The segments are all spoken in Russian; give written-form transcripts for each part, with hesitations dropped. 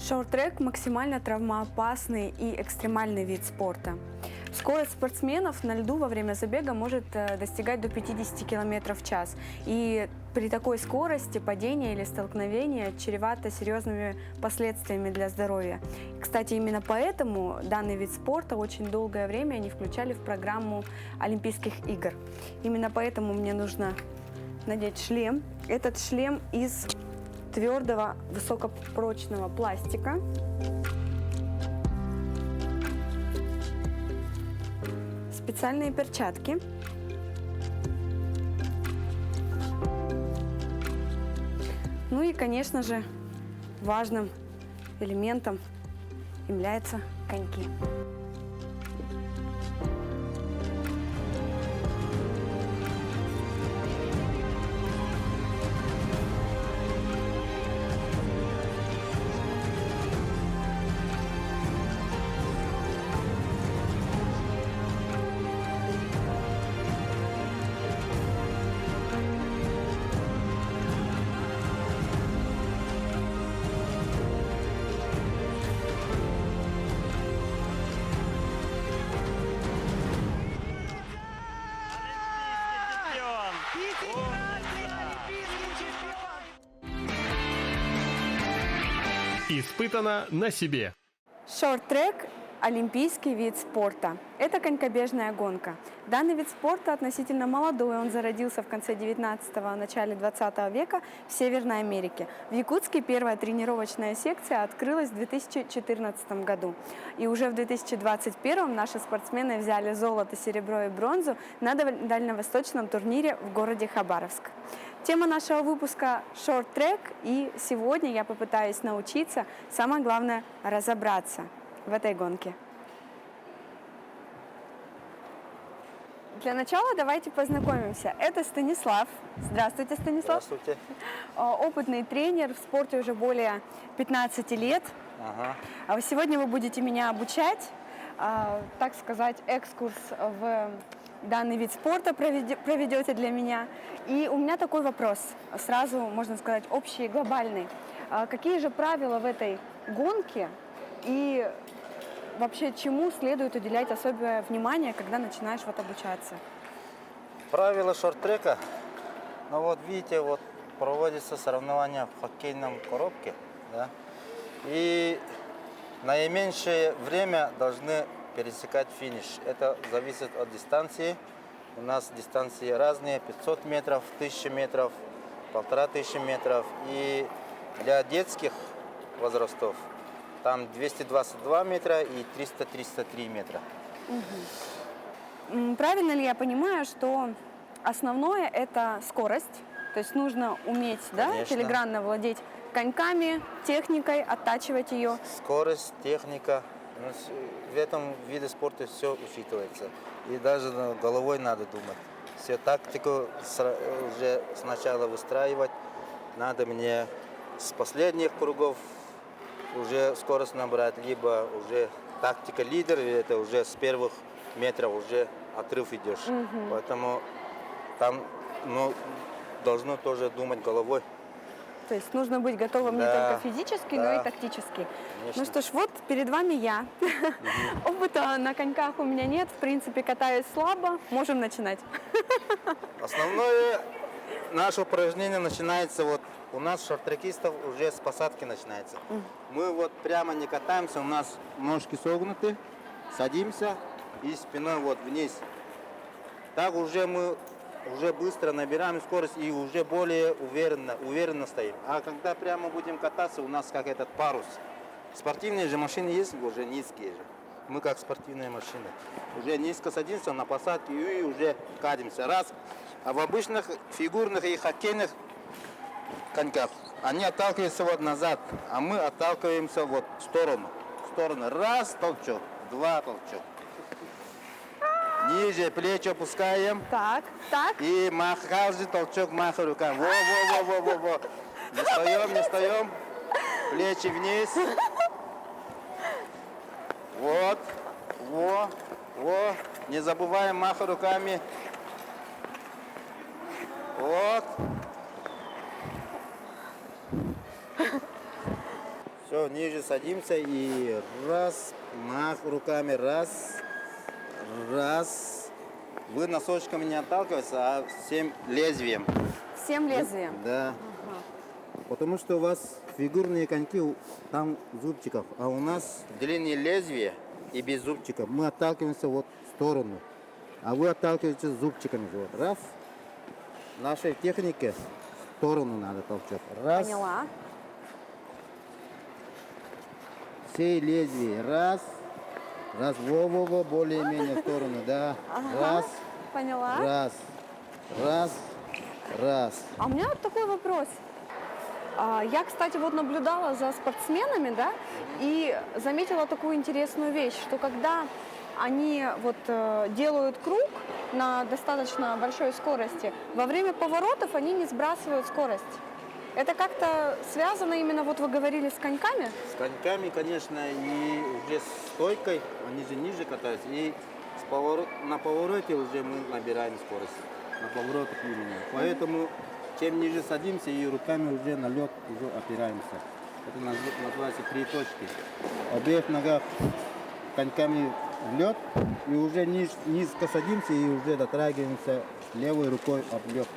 Шорт-трек – максимально травмоопасный и экстремальный вид спорта. Скорость спортсменов на льду во время забега может достигать до 50 км в час. И при такой скорости падение или столкновение чревато серьезными последствиями для здоровья. Кстати, именно поэтому данный вид спорта очень долгое время не включали в программу Олимпийских игр. Именно поэтому мне нужно надеть шлем. Этот шлем из твердого высокопрочного пластика. Специальные перчатки. Ну и, конечно же, важным элементом являются коньки. Испытано на себе. Шорт-трек – олимпийский вид спорта. Это конькобежная гонка. Данный вид спорта относительно молодой, он зародился в конце 19-го, начале 20 века в Северной Америке. В Якутске первая тренировочная секция открылась в 2014 году. И уже в 2021 наши спортсмены взяли золото, серебро и бронзу на дальневосточном турнире в городе Хабаровск. Тема нашего выпуска – шорт-трек, и сегодня я попытаюсь научиться, самое главное – разобраться в этой гонке. Для начала давайте познакомимся. Это Станислав. Здравствуйте, Станислав. Здравствуйте. Опытный тренер, в спорте уже более 15 лет. Ага. Сегодня вы будете меня обучать, так сказать, экскурс в данный вид спорта проведете для меня. И у меня такой вопрос, сразу, можно сказать, общий и глобальный. Какие же правила в этой гонке и вообще чему следует уделять особое внимание, когда начинаешь обучаться? Правила шорт-трека. Ну вот видите, вот проводится соревнование в хоккейном коробке, да? И наименьшее время должны пересекать финиш. Это зависит от дистанции. У нас дистанции разные: 500 метров, 1000 метров, 1500 метров. И для детских возрастов там 222 метра и 333 метра. Угу. Правильно ли я понимаю, что основное – это скорость? То есть нужно уметь, да, филигранно владеть коньками, техникой, оттачивать ее? Скорость, техника. В этом виде спорта все учитывается. И даже головой надо думать. Все тактику уже сначала выстраивать. Надо мне с последних кругов уже скорость набрать, либо уже тактика лидер, это уже с первых метров уже отрыв идешь. Угу. Поэтому там должно тоже думать головой. То есть нужно быть готовым не только физически, но и тактически. Конечно. Ну что ж, вот перед вами я. Опыта на коньках у меня нет, в принципе, катаюсь слабо. Можем начинать. Основное наше упражнение начинается вот у нас шорт-трекистов уже с посадки начинается. Мы вот прямо не катаемся, у нас ножки согнуты, садимся и спиной вот вниз. Так уже мы быстро набираем скорость и уже более уверенно стоим. А когда прямо будем кататься, у нас как этот парус. Спортивные же машины есть уже низкие же. Мы как спортивные машины. Уже низко садимся на посадке и уже катимся. Раз. А в обычных фигурных и хоккейных коньках они отталкиваются вот назад, а мы отталкиваемся вот в сторону. Раз, толчок, два, толчок. Ниже плечи опускаем. Так. И каждый толчок махаем руками. Во. Не встаем. Плечи вниз. Вот. Во. Не забываем махать руками. Вот. Все, Все, ниже садимся и раз, мах руками, раз, раз. Вы носочками не отталкиваетесь, а всем лезвием. Всем лезвием. Да. Потому что у вас фигурные коньки, там зубчиков, а у нас длинные лезвия и без зубчиков. Мы отталкиваемся вот в сторону, а вы отталкиваетесь зубчиками. Вот. Раз. В нашей технике в сторону надо толчок. Раз. Поняла. Все лезвия. Раз. Раз. Во-во-во, более-менее в сторону, да. Раз. Поняла. Раз. Раз. Раз. А у меня вот такой вопрос. Я, кстати, вот наблюдала за спортсменами, да, и заметила такую интересную вещь, что когда они вот делают круг на достаточно большой скорости, во время поворотов они не сбрасывают скорость. Это как-то связано именно, вот вы говорили, с коньками? С коньками, конечно, и уже с стойкой, они же ниже катаются, и на повороте уже мы набираем скорость. На поворотах именно. Поэтому чем ниже садимся и руками уже на лед уже опираемся. Это называется три точки. Обеих ногах коньками в лед и уже низко садимся и уже дотрагиваемся левой рукой об лед.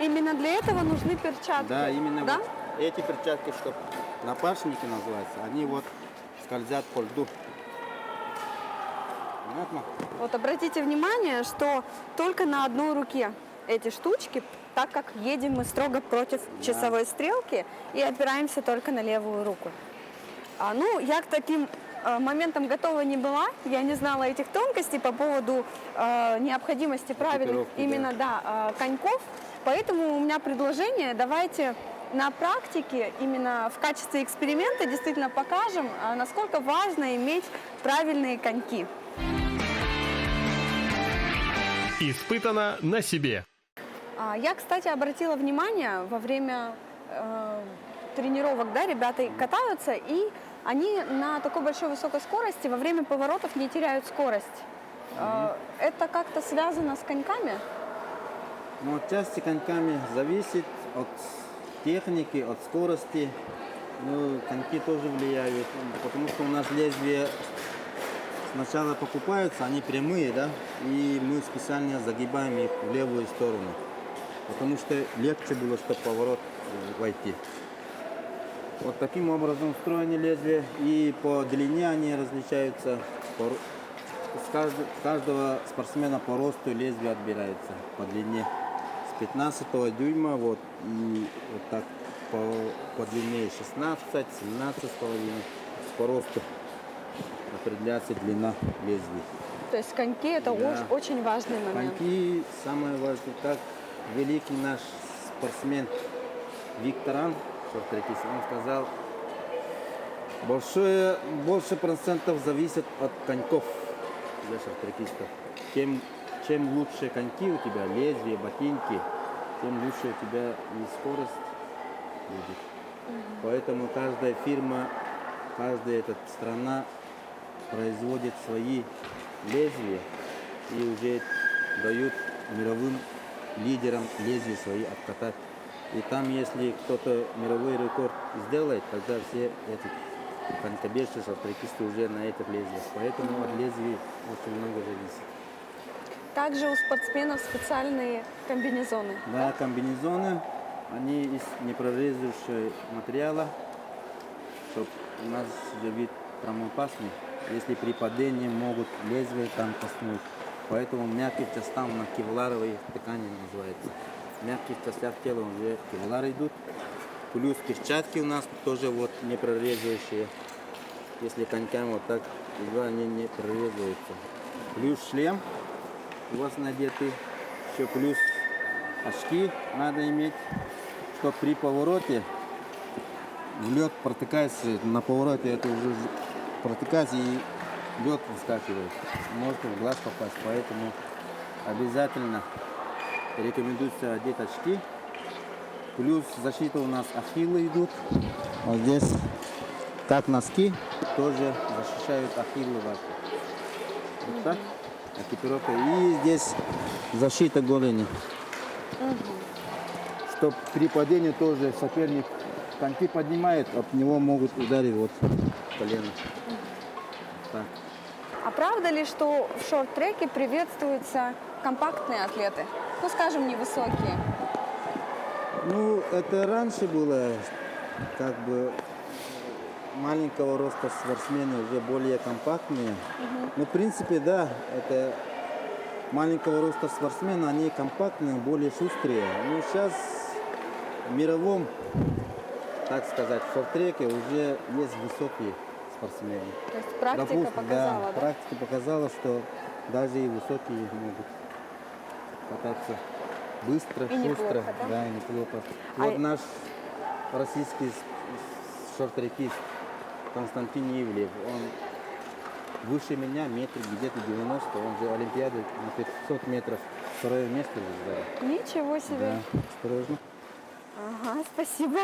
Именно для этого нужны перчатки. Да, именно да? вот эти перчатки, что напаршники называются, они вот скользят по льду. Понятно? Вот обратите внимание, что только на одной руке эти штучки, так как едем мы строго против часовой стрелки и опираемся только на левую руку. Ну, я к таким моментам готова не была, я не знала этих тонкостей по поводу необходимости правильных Экипировки, именно коньков, поэтому у меня предложение, давайте на практике, именно в качестве эксперимента действительно покажем, насколько важно иметь правильные коньки. Испытано на себе. Я, кстати, обратила внимание, во время тренировок, да, ребята катаются, и они на такой большой высокой скорости во время поворотов не теряют скорость. Это как-то связано с коньками? Ну, отчасти коньками зависит от техники, от скорости. Ну, коньки тоже влияют, потому что у нас лезвия сначала покупаются, они прямые, да, и мы специально загибаем их в левую сторону, потому что легче было, чтобы поворот войти. Вот таким образом устроены лезвия, и по длине они различаются. С каждого спортсмена по росту лезвие отбирается по длине. С 15 дюйма вот, и вот так по длине 16, 17,5 по росту определяется длина лезвий. То есть коньки это Да. очень важный момент. Коньки самое важное, как великий наш спортсмен Виктор Ан, шорт-трекист, он сказал, больше процентов зависит от коньков для шорт-трекистов. Чем лучше коньки у тебя, лезвие, ботинки, тем лучше у тебя и скорость будет. Поэтому каждая фирма, каждая эта страна производит свои лезвия и уже дают мировым лидерам лезвия свои откатать. И там, если кто-то мировой рекорд сделает, тогда все эти конькобежцы, шорт-трекисты уже на этих лезвиях. Поэтому от лезвий очень много зависит. Также у спортсменов специальные комбинезоны. Да, комбинезоны, они из непрорезающего материала, чтобы у нас же вид травмоопасный. Если при падении могут лезвие там коснуть. Поэтому мягких частям на кевларовой ткани называется. В мягких частях тела уже кевлары идут. Плюс перчатки у нас тоже вот не прорезающие. Если коньками вот так, они не прорезаются. Плюс шлем у вас надетый. Еще плюс очки надо иметь, чтобы при повороте в лед протыкается. На повороте это уже протыкается и лед выскакивает. Может в глаз попасть. Поэтому обязательно рекомендуется одеть очки. Плюс защита у нас ахиллы идут. Вот здесь, как носки, тоже защищают ахиллы ваши. Вот так, экипировка. И здесь защита голени. Чтобы при падении тоже соперник коньки поднимают, об него могут ударить вот колено. Так. А правда ли, что в шорт-треке приветствуются компактные атлеты? Ну, скажем, невысокие. Ну, это раньше было, как бы, маленького роста спортсмены уже более компактные. Ну, в принципе, да, это маленького роста спортсмены, они компактные, более шустрые. Но сейчас в мировом, так сказать, шорт-треке уже есть высокие спортсмены. То есть практика Допустим, показала, да? практика показала, что даже и высокие могут кататься быстро, И неплохо, шустро, да? и неплохо. А Вот наш российский шорт-трекист Константин Ивлев, он выше меня, метр где-то 90, он же Олимпиаду на 500 метров второе место занял. Ничего себе. Да, осторожно. Ага, спасибо.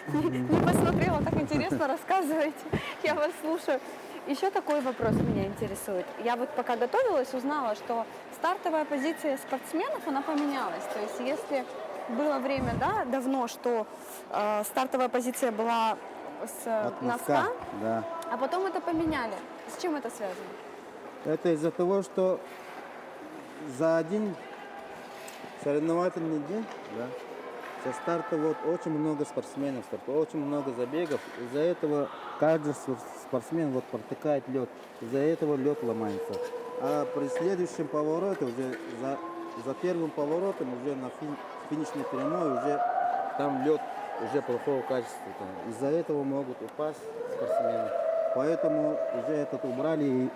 Не посмотрела, так интересно рассказываете. Я вас слушаю. Еще такой вопрос меня интересует. Я вот пока готовилась, узнала, что стартовая позиция спортсменов, она поменялась. То есть если было время, да, давно, что стартовая позиция была с От носка, да. а потом это поменяли. С чем это связано? Это из-за того, что за один соревновательный день, да, со старта вот очень много спортсменов стартует, очень много забегов. Из-за этого каждый спортсмен вот протыкает лед. Из-за этого лед ломается. А при следующем повороте, уже за первым поворотом, уже на финишной прямой, уже там лед уже плохого качества. Из-за этого могут упасть спортсмены. Поэтому уже этот убрали и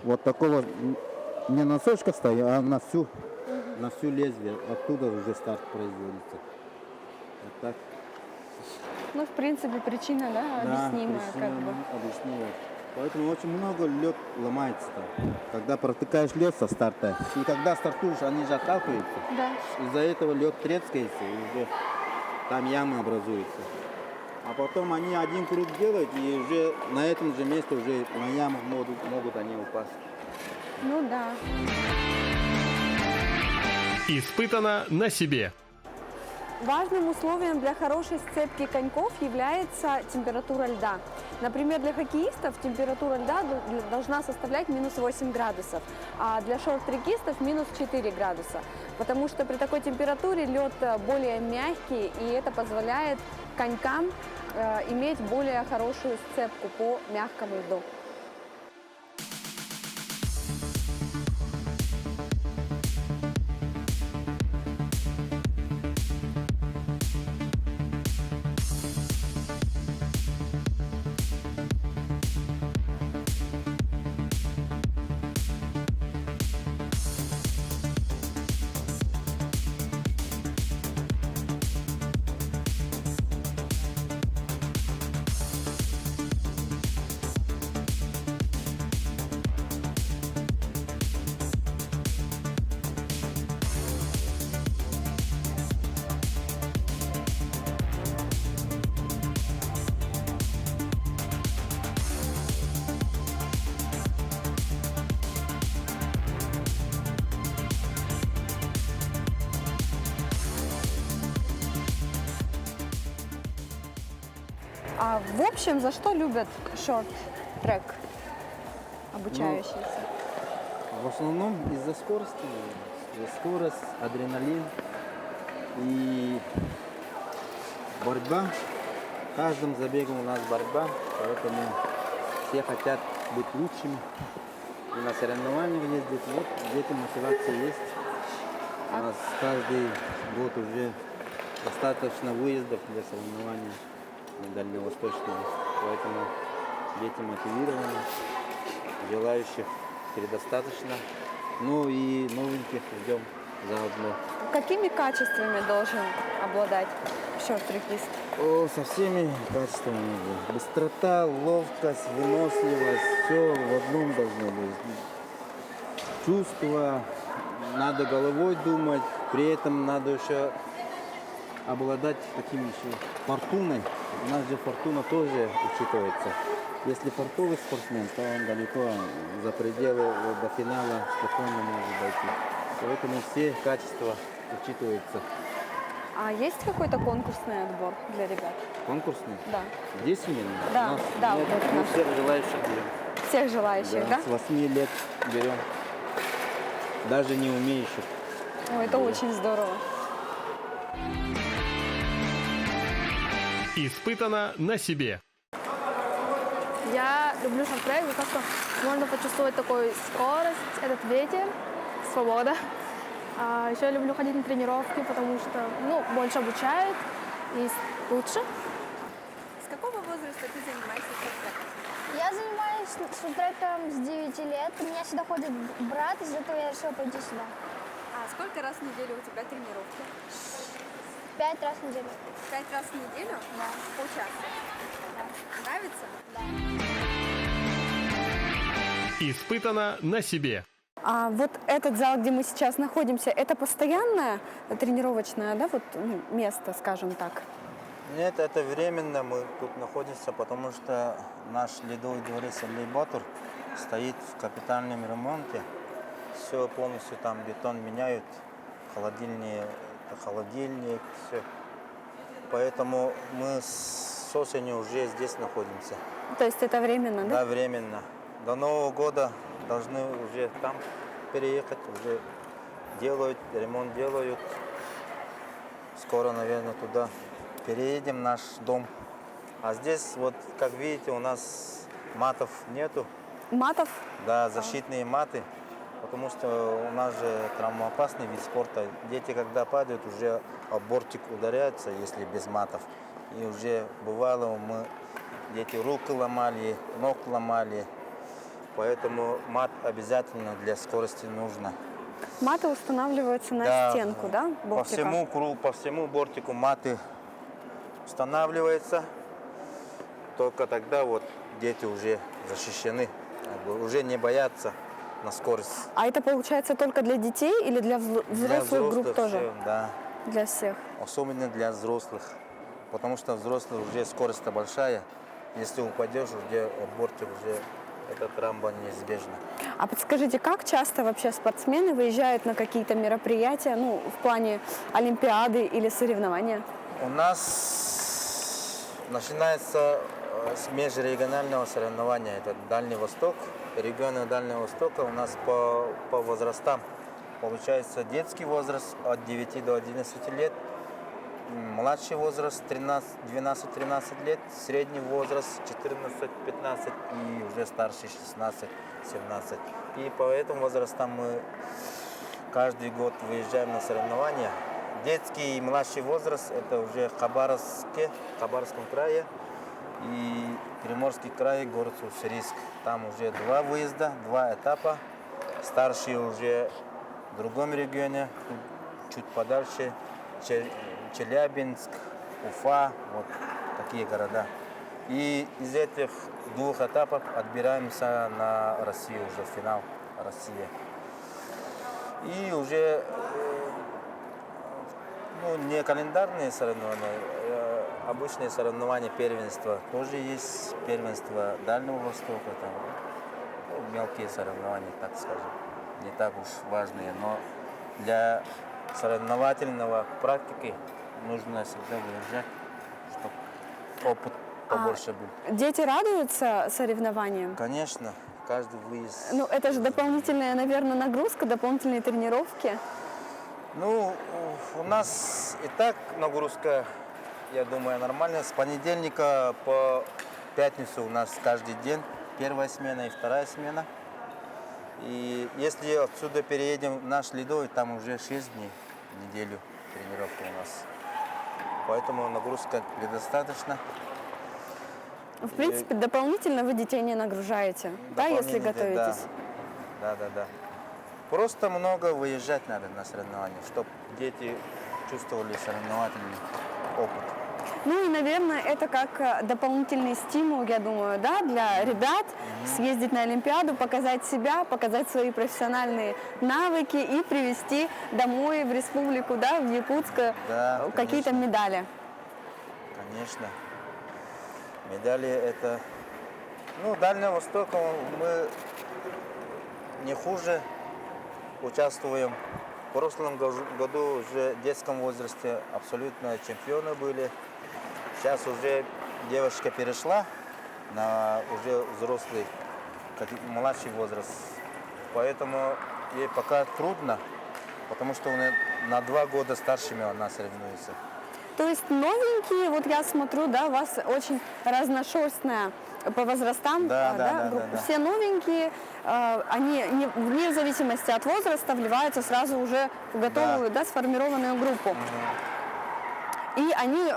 вот такого не на носочках стоит, а на всю лезвие. Оттуда уже старт производится. Вот так. Ну, в принципе, причина, да, объяснимая, причина, как бы. объяснимая. Поэтому очень много лед ломается там. Когда протыкаешь лед со старта, и когда стартуешь, они же отталкиваются. Да. Из-за этого лед трескается, и уже там ямы образуются. А потом они один круг делают, и уже на этом же месте уже на ямах могут они упасть. Ну да. Испытано на себе. Важным условием для хорошей сцепки коньков является температура льда. Например, для хоккеистов температура льда должна составлять минус 8 градусов, а для шорт-трекистов минус 4 градуса. Потому что при такой температуре лед более мягкий, и это позволяет конькам иметь более хорошую сцепку по мягкому льду. А в общем, за что любят шорт-трек обучающиеся? В основном из-за скорости. Скорость, адреналин и борьба. В каждом забеге у нас борьба, поэтому все хотят быть лучшими. И на соревнованиях ездить, вот где-то мотивация есть. У нас каждый год уже достаточно выездов для соревнований на дальневосточном. Поэтому дети мотивированы, желающих предостаточно. Ну и новеньких ждем заодно. Какими качествами должен обладать шорт-трекист? Со всеми качествами. Быстрота, ловкость, выносливость, все в одном должно быть. Чувство, надо головой думать, при этом надо еще обладать таким еще фортуной. У нас же фортуна тоже учитывается. Если фартовый спортсмен, то он далеко за пределы до финала спокойно может дойти. Поэтому все качества учитываются. А есть какой-то конкурсный отбор для ребят? Конкурсный? Да. Здесь именно? Да, У нас да, нет, вот мы наш. всех желающих берем. Всех желающих, да? С 8 лет берем. Даже не умеющих. Ой, это очень здорово. Испытано на себе. Я люблю шорт-трек, потому что можно почувствовать такую скорость, этот ветер, свобода. Еще я люблю ходить на тренировки, потому что больше обучает и лучше. С какого возраста ты занимаешься шорт-треком? Я занимаюсь шорт-треком с 9 лет. У меня сюда ходит брат, из-за этого я решила пойти сюда. А сколько раз в неделю у тебя тренировки? 5 раз в неделю. 5 раз в неделю? Да. Полчаса. Нравится? Да. Испытано на себе. А вот этот зал, где мы сейчас находимся, это постоянное тренировочное, да, вот место, скажем так? Нет, это временно мы тут находимся, потому что наш ледовый дворец Аллей Батур стоит в капитальном ремонте. Все полностью там бетон меняют, холодильник, все. Поэтому мы с осени уже здесь находимся. То есть это временно, да? Да, временно. До Нового года должны уже там переехать, уже делают, ремонт делают. Скоро, наверное, туда переедем, наш дом. А здесь, вот, как видите, у нас матов нету. Матов? Да, защитные маты, потому что у нас же травмоопасный вид спорта. Дети, когда падают, уже об бортик ударяются, если без матов. И уже бывало, дети руки ломали, ног ломали. Поэтому мат обязательно для скорости нужно. Маты устанавливаются на Да, стенку, да, По бортика? всему кругу, по всему бортику маты устанавливаются. Только тогда вот дети уже защищены, уже не боятся на скорость. А это получается только для детей или для взрослых групп тоже? всё, да, Для всех. особенно для взрослых. Потому что взрослых уже скорость-то большая. Если упадешь, уже бортик уже эта травма неизбежна. А подскажите, как часто вообще спортсмены выезжают на какие-то мероприятия, в плане олимпиады или соревнования? У нас начинается с межрегионального соревнования. Это Дальний Восток. Регионы Дальнего Востока у нас по возрастам. Получается детский возраст от 9 до 11 лет, младший возраст 12-13 лет, средний возраст 14-15 и уже старший 16-17. И по этим возрастам мы каждый год выезжаем на соревнования. Детский и младший возраст это уже в Хабаровском крае и Приморский край, город Уссурийск. Там уже 2 выезда, 2 этапа. Старший уже в другом регионе, чуть подальше, Челябинск, Уфа, вот такие города. И из этих 2 этапов отбираемся на Россию, уже в финал России. И уже не календарные соревнования, обычные соревнования первенства. Тоже есть первенство Дальнего Востока, там, мелкие соревнования, так скажем, не так уж важные. Но для соревновательного практики нужно всегда выезжать, чтобы опыт побольше был. Дети радуются соревнованиям? Конечно, каждый выезд. Это же дополнительная, наверное, нагрузка, дополнительные тренировки. У нас и так нагрузка, я думаю, нормальная. С понедельника по пятницу у нас каждый день первая смена и вторая смена. И если отсюда переедем в наш ледовый, там уже 6 дней в неделю тренировка у нас. Поэтому нагрузка предостаточно. В принципе, дополнительно вы детей не нагружаете, да, если Дополнительно, готовитесь? Да. Просто много выезжать надо на соревнования, чтобы дети чувствовали соревновательный опыт. И, наверное, это как дополнительный стимул, я думаю, да, для ребят съездить на Олимпиаду, показать себя, показать свои профессиональные навыки и привезти домой в республику, да, в Якутск, Да, какие-то конечно. медали. Конечно. Медали это... Дальнего Востока мы не хуже участвуем. В прошлом году уже в детском возрасте абсолютно чемпионы были. Сейчас уже девочка перешла на уже взрослый, младший возраст. Поэтому ей пока трудно, потому что на 2 года старше она соревнуется. То есть новенькие, вот я смотрю, да, у вас очень разношерстная по возрастам Да. группа. Все новенькие, они вне зависимости от возраста вливаются сразу уже в готовую, да, сформированную группу. И они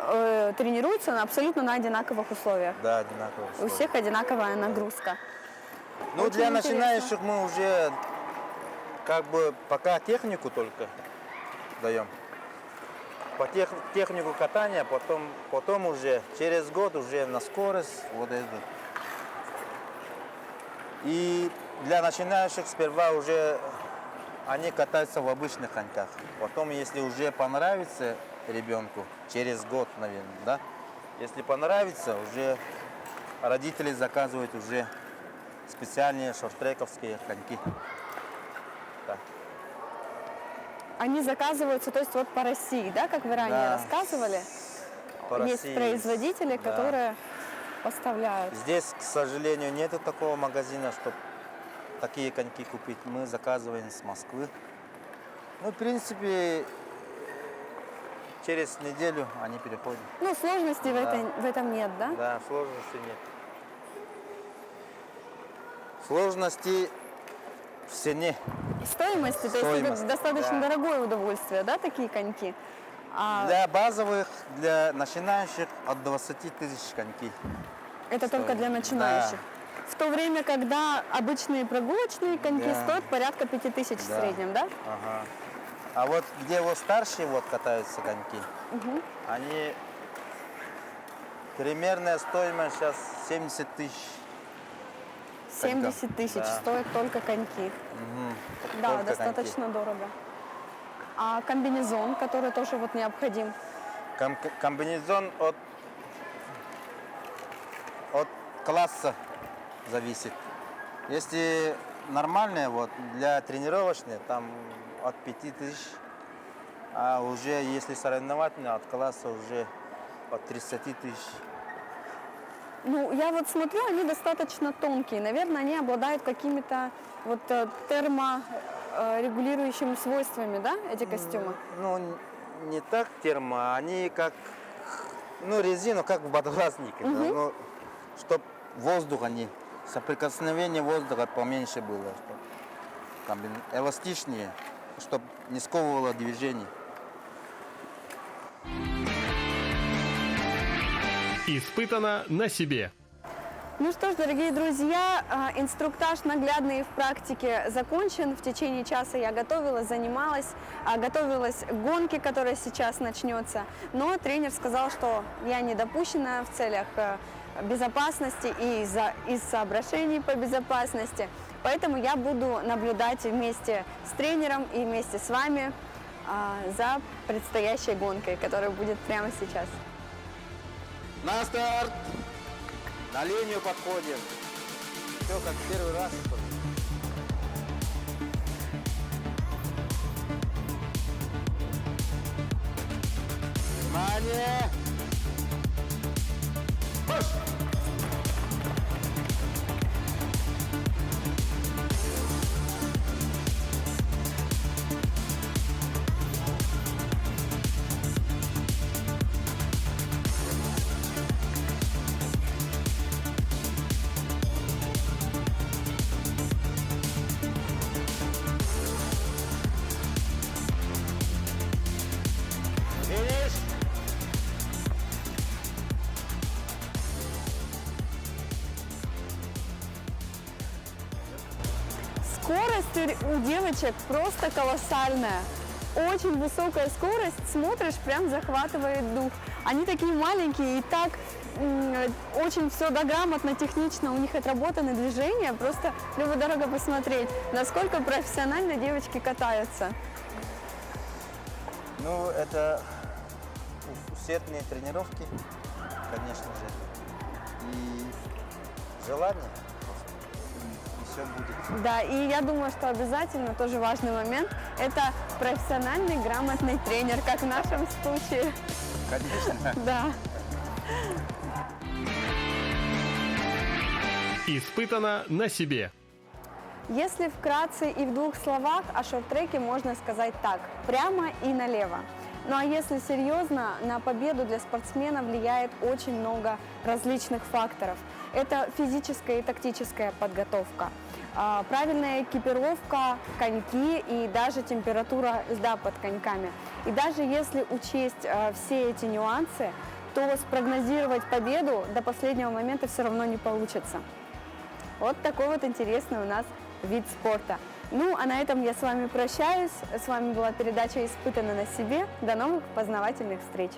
тренируются абсолютно на одинаковых условиях. Да, одинаково. У всех одинаковая нагрузка. Ну, Очень для интересно. начинающих мы уже как бы пока технику только даем. По технику катания, потом уже через год уже на скорость вот это. И для начинающих сперва уже они катаются в обычных коньках. Потом, если уже понравится ребенку, через год, наверное, да, если понравится, уже родители заказывают уже специальные шорт-трековские коньки. Да. Они заказываются, то есть вот по России, да, как вы ранее Да. рассказывали? По Есть России. производители, Да. которые поставляют. Здесь, к сожалению, нету такого магазина, чтобы такие коньки купить. Мы заказываем с Москвы. Ну, в принципе, через неделю они переходят. Ну, сложностей Да. в этом нет, да? Да, сложностей нет. Сложности в цене. Стоимости, то есть это Стоимость, достаточно да. дорогое удовольствие, да, такие коньки? Для базовых, для начинающих от 20 тысяч коньки. Это только для начинающих. В то время, когда обычные прогулочные коньки Да. стоят порядка 5000 в Да. среднем, да? Ага. А вот где вот старшие вот катаются коньки, они примерная стоимость сейчас 70 тысяч. 70 тысяч Да. стоят только коньки. Да, Только достаточно дорого. А комбинезон, который тоже вот необходим? Комбинезон от класса зависит. Если нормальные, вот для тренировочные, там от 5000, а уже если соревновательные, от класса уже от 30 тысяч. Ну, я вот смотрю, они достаточно тонкие. Наверное, они обладают какими-то вот терморегулирующими свойствами, да, эти костюмы? Ну, не так термо, они как, ну, резину, как в водолазнике, да, чтобы воздух они, соприкосновение воздуха поменьше было, чтобы эластичнее, чтобы не сковывало движение. Испытано на себе. Ну что ж, дорогие друзья, инструктаж наглядный в практике закончен. В течение часа я готовилась, занималась, готовилась к гонке, которая сейчас начнется. Но тренер сказал, что я не допущена в целях безопасности и из соображений по безопасности. Поэтому я буду наблюдать вместе с тренером и вместе с вами за предстоящей гонкой, которая будет прямо сейчас. На старт! На линию подходим. Все как первый раз. Внимание! Марш! Финиш! Скорость у девочек просто колоссальная. Очень высокая скорость, смотришь, прям захватывает дух. Они такие маленькие и так очень все грамотно, технично, у них отработаны движения, просто любо-дорого посмотреть, насколько профессионально девочки катаются. Ну, это усердные тренировки, конечно же, и желание, и все будет. Да, и я думаю, что обязательно тоже важный момент – это профессиональный, грамотный тренер, как в нашем случае. Конечно. Да. Испытано на себе. Если вкратце и в двух словах, о шорт-треке можно сказать так: прямо и налево. Ну а если серьезно, на победу для спортсмена влияет очень много различных факторов. Это физическая и тактическая подготовка, правильная экипировка, коньки и даже температура льда под коньками. И даже если учесть все эти нюансы, то спрогнозировать победу до последнего момента все равно не получится. Вот такой вот интересный у нас вид спорта. Ну, а на этом я с вами прощаюсь. С вами была передача «Испытано на себе». До новых познавательных встреч!